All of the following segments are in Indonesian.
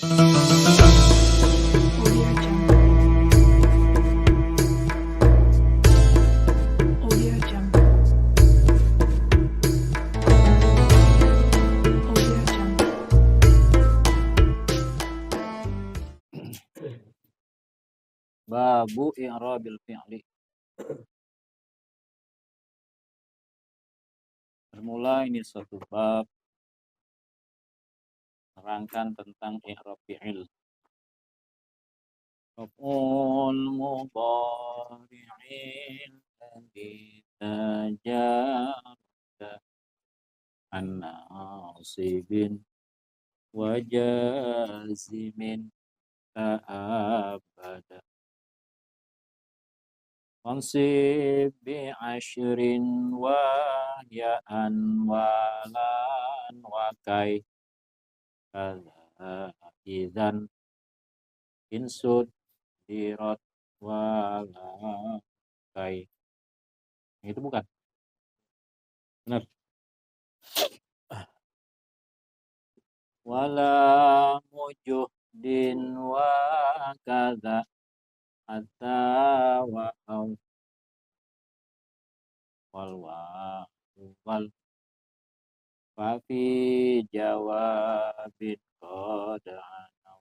Audio Jungle. Audio Jungle. Audio Jungle. Babu i'rabil fi'li. Bermula ini suatu bab menerangkan tentang i'rab fi'il. Raf'ul mudhari'il ladzi tajarrada an nasibin wa jazimin ta'abbada. Wansib bi'ashrin wa ya'an walan wa kai kadza idzan insud dirat wala kai. Itu bukan? Benar. Wala mujuhdin wa kadza hatta wa au wal wal fa fi jawabin qad anau.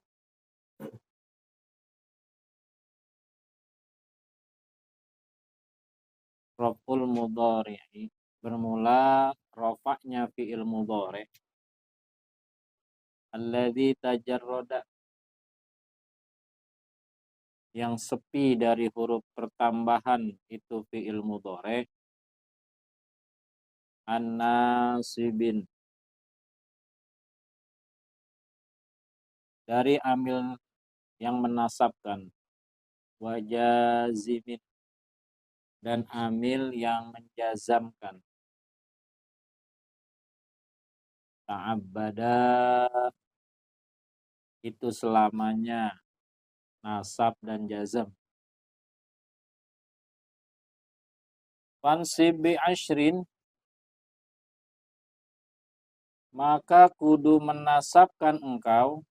Raf'ul mudhari'i bermula rafa'nya fi'il mudhari' alladzi tajarrada yang sepi dari huruf pertambahan itu fi'il mudhari' an-nasibin dari amil yang menasabkan, wajazimin dan amil yang menjazamkan. Ta'abbada itu selamanya nasab dan jazam. Fansib bi ashrin maka kudu menasabkan engkau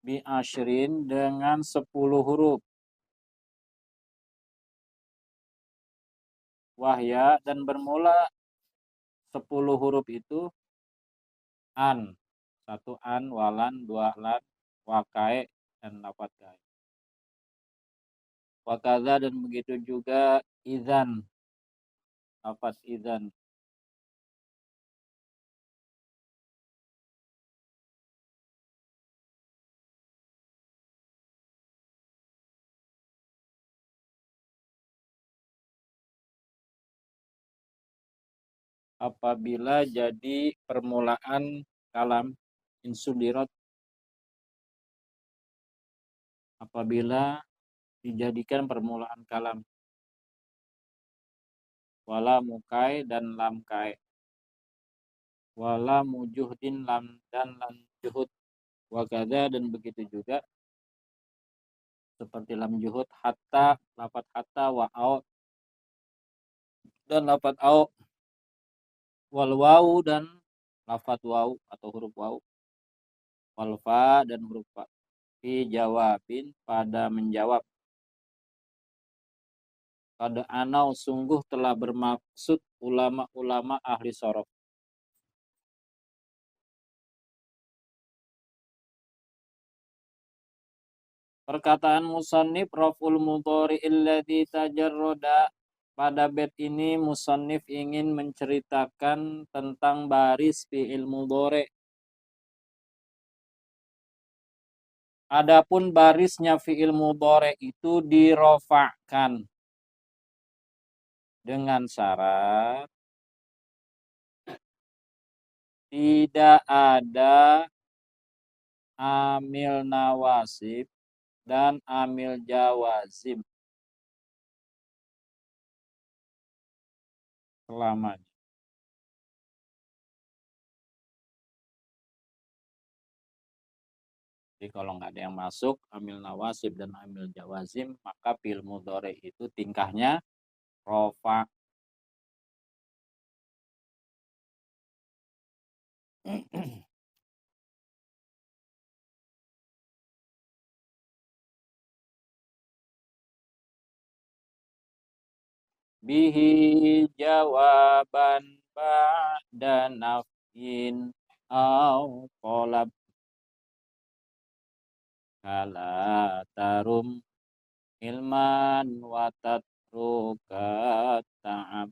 bi ashrin dengan 10 huruf. Wahya dan bermula 10 huruf itu an. 1 an, walan, 2 lan, wakai, dan lafadz kai. Wakadza dan begitu juga idzan. Lafadz idzan. Apabila jadi permulaan kalam insudirat, apabila dijadikan permulaan kalam, wala mukai dan lam kai, wala mujuhdin lam dan lam juhud, wakadza dan begitu juga seperti lam juhud, hatta, lafadz hatta, wa au dan lafadz au, wal wawu dan lafadz wawu atau huruf wawu, wal fa dan huruf fa, fi jawabin pada menjawab. Pada anau sungguh telah bermaksud ulama-ulama ahli sorof. Perkataan musannif raf'ul mudhari'il ladzi tajarrada, pada bait ini musannif ingin menceritakan tentang baris fi'il mudhari'. Adapun barisnya fi'il mudhari' itu dirofa'kan dengan syarat tidak ada amil nawasib dan amil jawazim selamanya. Jadi kalau nggak ada yang masuk amil nawasib dan amil jawazim, maka fi'il mudhari itu tingkahnya rofa. bihi jawaban ba'da nafin au talab kala tarum ilman wa tatruka ta'ab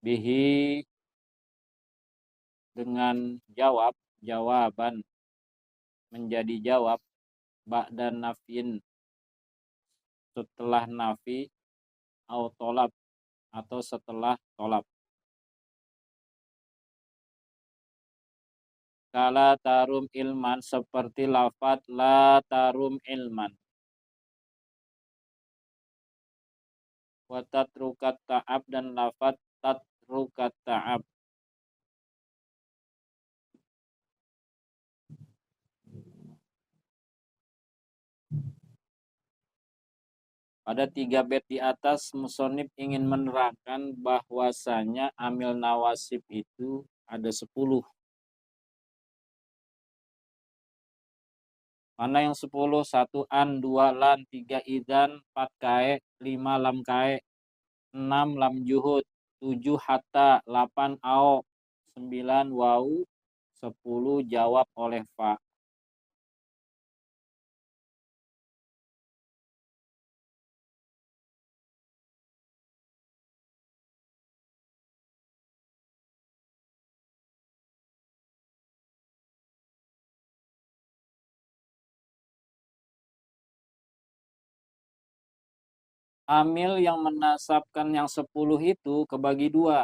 bihi dengan jawaban menjadi jawab ba'da nafin setelah nafi au tolab atau setelah tolab. Kala tarum ilman seperti lafad la tarum ilman. Wa tatrukat ta'ab dan lafad tatrukat ta'ab. Pada 3 bait di atas, musonib ingin menerangkan bahwasanya amil nawasib itu ada 10. Mana yang 10? 1 an, 2 lan, 3 idan, 4 kae, 5 lam kae, 6 lam juhud, 7 hatta, 8 ao, 9 wau, 10 jawab oleh fa. Amil yang menasabkan yang 10 itu kebagi 2.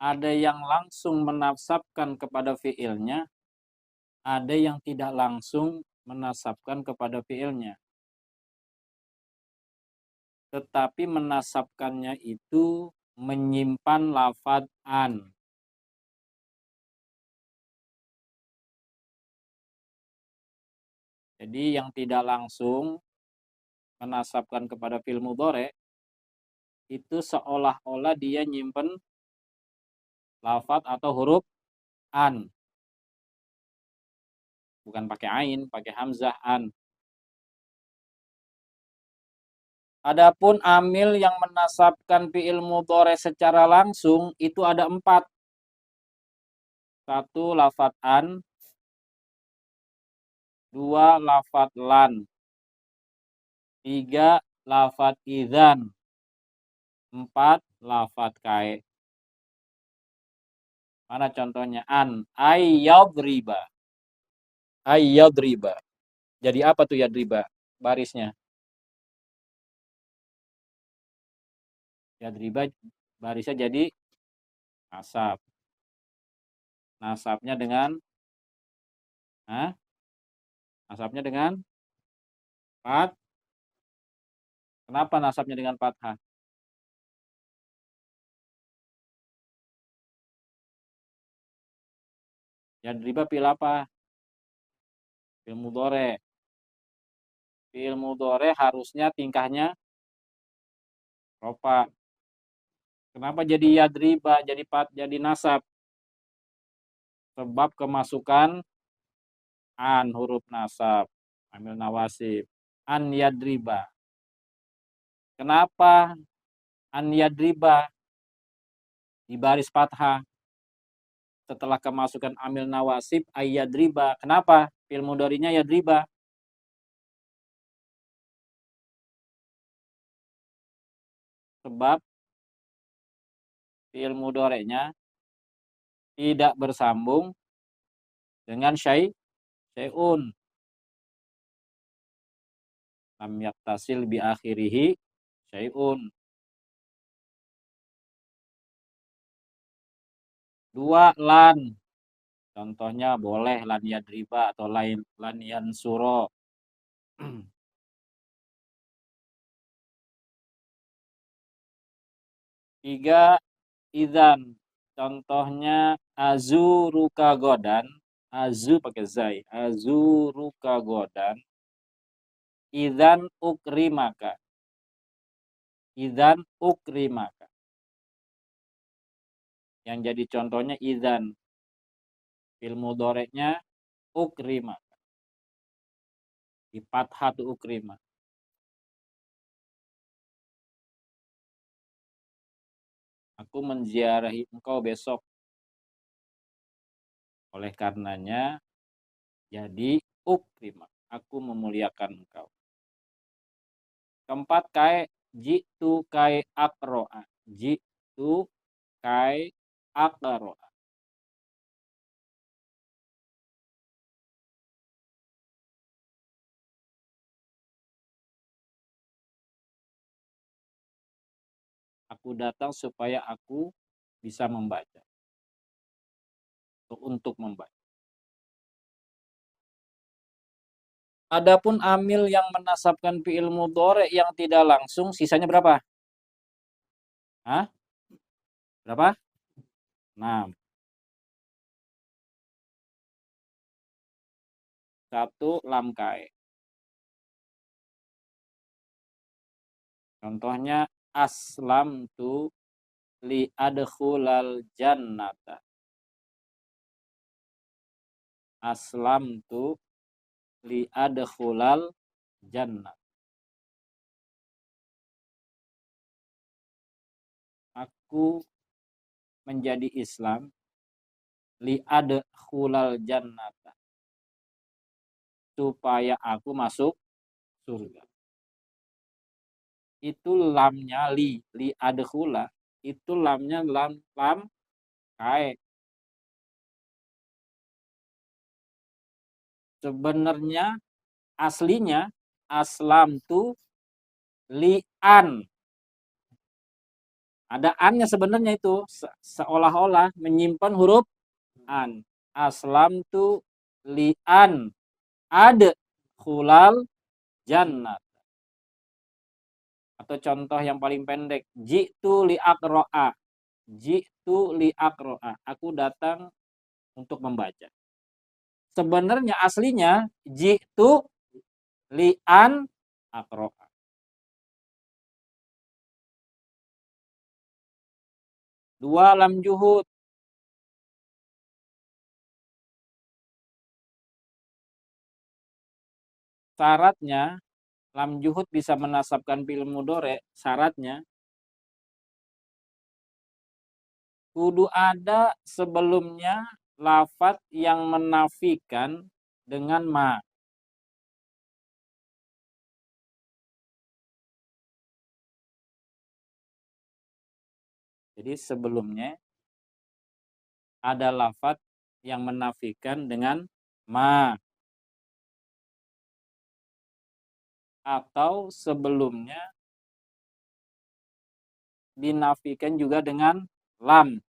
Ada yang langsung menasabkan kepada fiilnya, ada yang tidak langsung menasabkan kepada fiilnya. Tetapi menasabkannya itu menyimpan lafad an. Jadi yang tidak langsung menasabkan kepada fi'il mudhari itu seolah-olah dia nyimpen lafad atau huruf an. Bukan pakai ain, pakai hamzah an. Adapun amil yang menasabkan fi'il mudhari secara langsung itu ada 4. 1 lafad an, 2 lafad lan, 3 lafad idzan, 4 lafad kae. Mana contohnya? An ayyadriba. Ayyadriba. Jadi apa tuh yadriba? Barisnya. Yadriba barisnya jadi nasab. Nasabnya dengan nasabnya dengan fat. Kenapa nasabnya dengan fathah? Yadriba fi'il apa? Fi'il mudhari. Fi'il mudhari harusnya tingkahnya rofa. Kenapa jadi yadriba, jadi nasab? Sebab kemasukan an huruf nasab, amil nawasib. An yadriba. Kenapa an yadriba di baris fathah? Setelah kemasukan amil nawasib ayyadriba. Kenapa? Fi'il mudhari'nya yadriba. Sebab fi'il mudhari'nya tidak bersambung dengan syai'un. Lam yaktasil bi akhirihi syai'un. 2 lan. Contohnya boleh lan yadriba atau lain lan yansuro. 3 idzan. Contohnya azuruka godan. Azu pakai zai. Azuruka godan. Idzan ukrimaka. Idzan ukrimaka. Yang jadi contohnya idzan. Fi'il mudhari'nya ukrimaka. Di fathah tu ukrima. Aku menziarahi engkau besok. Oleh karenanya, jadi ukrimak. Aku memuliakan engkau. Keempat, kai jitu kai akro'a. Jitu kai akro'a. Aku datang supaya aku bisa membaca. Untuk membaca. Adapun amil yang menasabkan fi'il mudhari yang tidak langsung, sisanya berapa? Hah? Berapa? 6. 1 lam kai. Contohnya aslam tu li adkhulal jannata. Aslam tu li adkhulal jannah. Aku menjadi Islam li adkhulal jannata. Supaya aku masuk surga. Itu lamnya li adkhula. Itu lamnya lam kai. Sebenarnya aslinya aslam tu li'an. Ada annya sebenarnya itu, seolah-olah menyimpan huruf an. Aslam tu li'an ad khulal jannah. Atau contoh yang paling pendek, jitu li aqra'a. Jitu li aqra'a. Aku datang untuk membaca. Sebenarnya aslinya jitu li'an aqra'a. Dua lam juhud. Syaratnya lam juhud bisa menasabkan fi'il mudhari, syaratnya kudu ada sebelumnya lafaz yang menafikan dengan ma. Jadi sebelumnya ada lafaz yang menafikan dengan ma. Atau sebelumnya dinafikan juga dengan lam.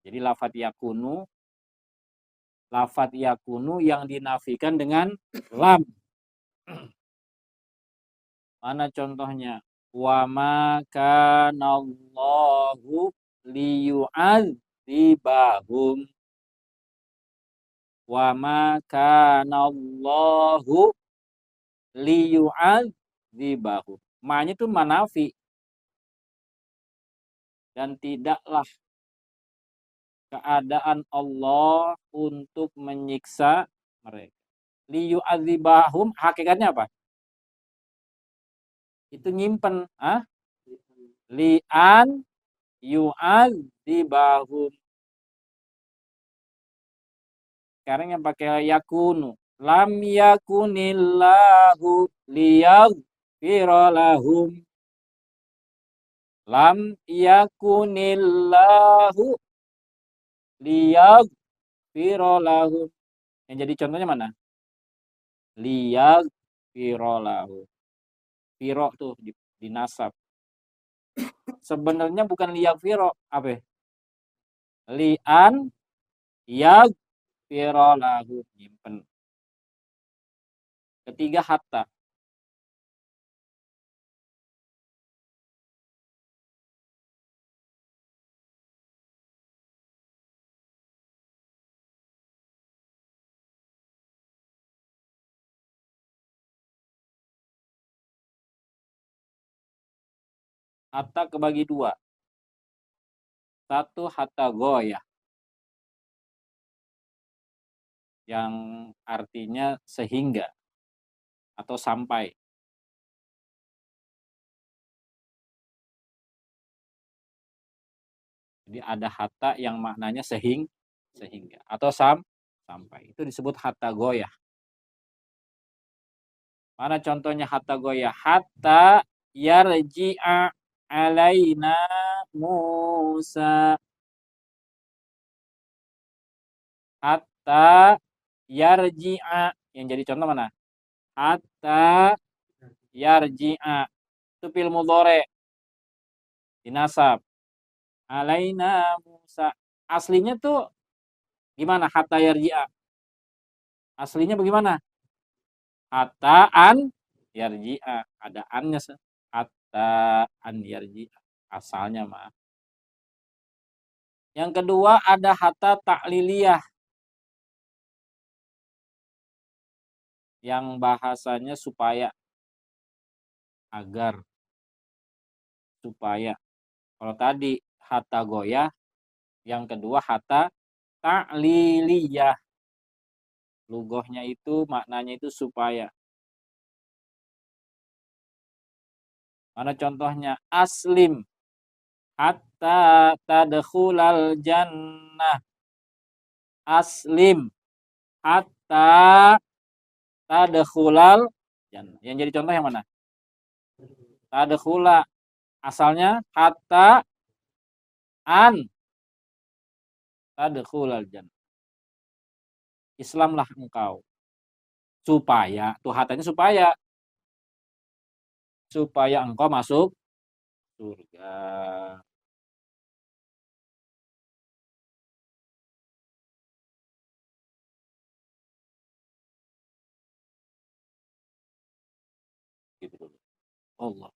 Jadi lafaz yakunu yang dinafikan dengan lam. Mana contohnya? Wa ma kanallahu liyu'adzibahum. Wa ma kanallahu liyu'adzibahum. Ma-nya itu manafi. Dan tidaklah keadaan Allah untuk menyiksa mereka. Liyu'adzibahum hakikatnya apa? Itu nyimpen, li'an yu'adzibahum. Sekarang yang pakai yakunu. Lam yakunillahu liyaghfira lahum. Lam yakunillahu liyaghfira lahum. Yang jadi contohnya mana? Liyaghfira lahum. Firo tuh dinasab. Sebenarnya bukan liyaghfira, apa? Li'an yaghfira lahum. Nyimpen. Ketiga hatta. Hatta kebagi dua. Satu hatta goyah. Yang artinya sehingga. Atau sampai. Jadi ada hatta yang maknanya sehingga atau sampai. Itu disebut hatta goyah. Mana contohnya hatta goyah? Hatta yarji'a alaina Musa. Hatta yarji'a. Yang jadi contoh mana? Hatta yarji'a. Itu fil mudhari. Dinasab. Alaina Musa. Aslinya tuh gimana? Hatta yarji'a. Aslinya bagaimana? Hatta an yarji'a. Ada annya. Hatta an yarji'a. Asalnya mah. Yang kedua ada hatta ta'liliyah. Yang bahasanya supaya. Agar. Supaya. Kalau tadi hatta goyah. Yang kedua hatta ta'liliyah. Lugohnya itu maknanya itu supaya. Mana contohnya? Aslim hatta tadkhulal jannah. Aslim hatta tadkhulal jannah. Yang jadi contoh yang mana? Tadkhula. Asalnya hatta an tadkhulal jannah. Islamlah engkau. Supaya. Tuh hatanya supaya engkau masuk surga. Gitu dulu. Allah.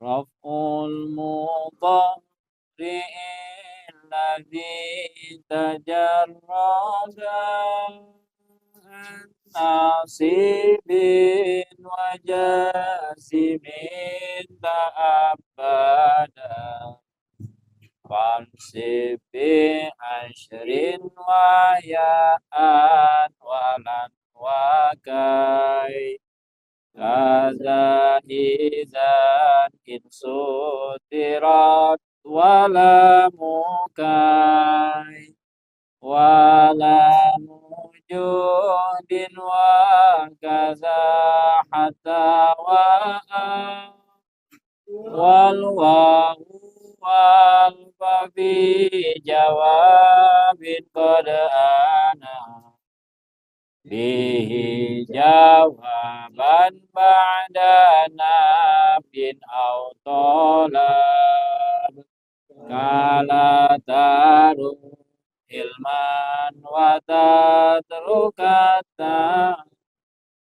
Raf'ul mudhari'il ladzi tajarrada nasibin wa jasimin ta'abbada Fansibi ashrin wa ya'an walan wa kai Kaza izan insutirat wala mukai wala mujudin wa kaza hatta wa wal wawu wal fabi jawabin qad ana bihi jawaban ba'da nafin aw talab kala taru ilman wa tatrukata